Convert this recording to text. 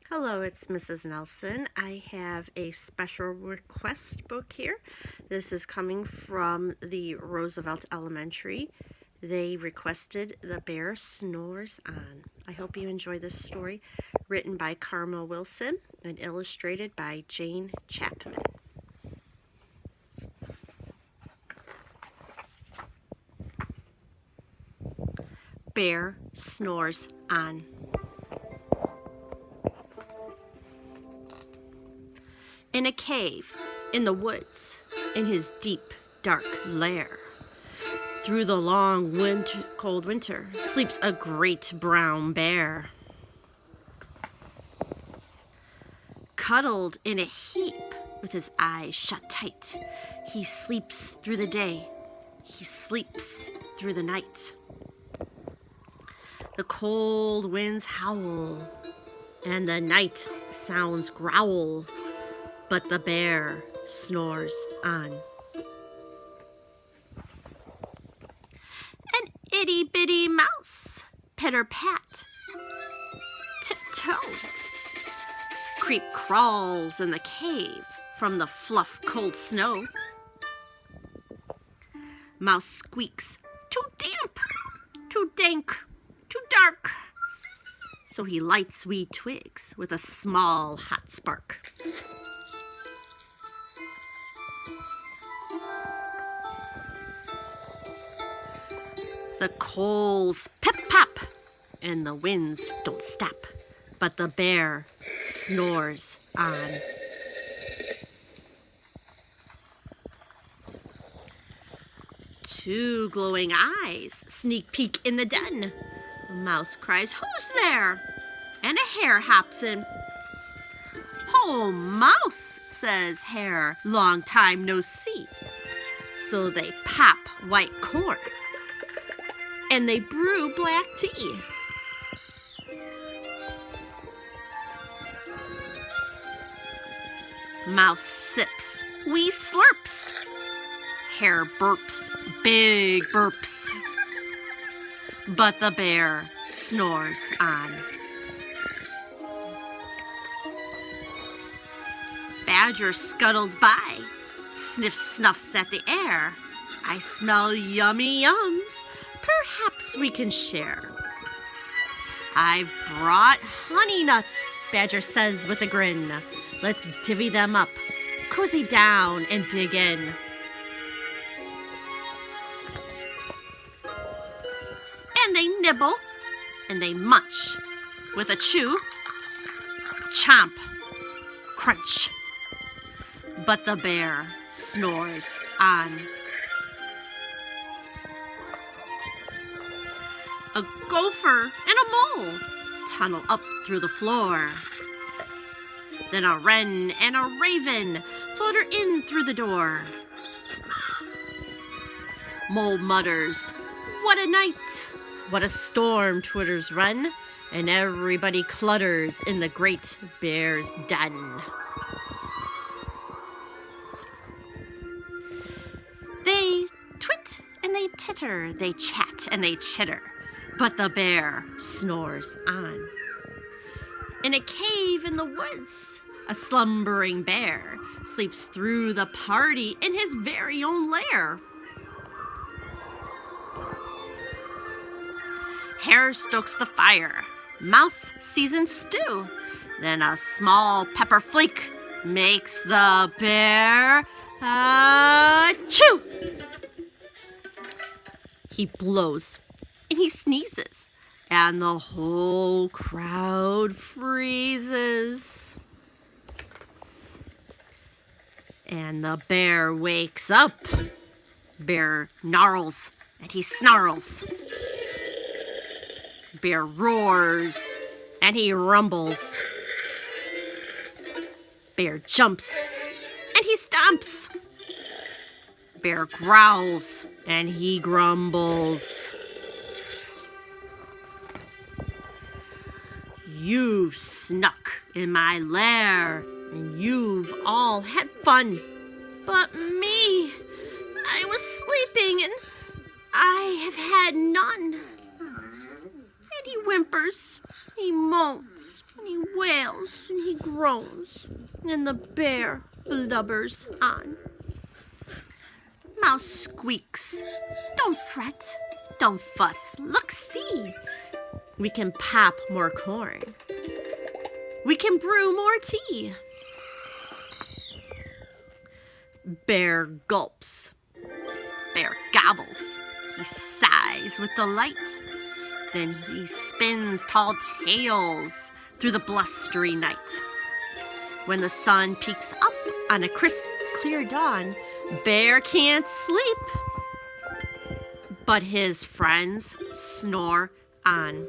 Hello, it's Mrs. Nelson. I have a special request book here. This is coming from the Roosevelt Elementary. They requested The Bear Snores On. I hope you enjoy this story, written by Karma Wilson and illustrated by Jane Chapman. Bear Snores On. In a cave, in the woods, in his deep, dark lair, through the long cold winter, sleeps a great brown bear. Cuddled in a heap, with his eyes shut tight, he sleeps through the day, he sleeps through the night. The cold winds howl, and the night sounds growl, but the bear snores on. An itty-bitty mouse, pitter-pat, tiptoe, creep crawls in the cave from the fluff cold snow. Mouse squeaks, too damp, too dank, too dark. So he lights wee twigs with a small hot spark. The coals pip-pop, and the winds don't stop, but the bear snores on. Two glowing eyes sneak peek in the den. A mouse cries, "Who's there?" And a hare hops in. "Oh, mouse," says hare, "long time no see." So they pop white corn, and they brew black tea. Mouse sips wee slurps. Hare burps big burps. But the bear snores on. Badger scuttles by, sniffs snuffs at the air. "I smell yummy yums. Perhaps we can share." "I've brought honey nuts," Badger says with a grin. "Let's divvy them up, cozy down and dig in." And they nibble, and they munch, with a chew, chomp, crunch. But the bear snores on. A gopher and a mole tunnel up through the floor. Then a wren and a raven flutter in through the door. Mole mutters, "What a night! What a storm!" twitters wren, and everybody clutters in the great bear's den. They twit and they titter, they chat and they chitter, but the bear snores on. In a cave in the woods, a slumbering bear sleeps through the party in his very own lair. Hare stokes the fire, mouse seasons stew, then a small pepper flake makes the bear chew. He blows and he sneezes, and the whole crowd freezes. And the bear wakes up. Bear gnarls and he snarls. Bear roars and he rumbles. Bear jumps and he stomps. Bear growls and he grumbles. You've snuck in my lair, and you've all had fun. But me, I was sleeping, and I have had none. And he whimpers, he moans, and he wails. smiles and he groans, and the bear blubbers on. Mouse squeaks, "Don't fret, don't fuss, look, see. We can pop more corn. We can brew more tea." Bear gulps. Bear gobbles. He sighs with delight. Then he spins tall tales through the blustery night. When the sun peeks up on a crisp, clear dawn, Bear can't sleep, but his friends snore on.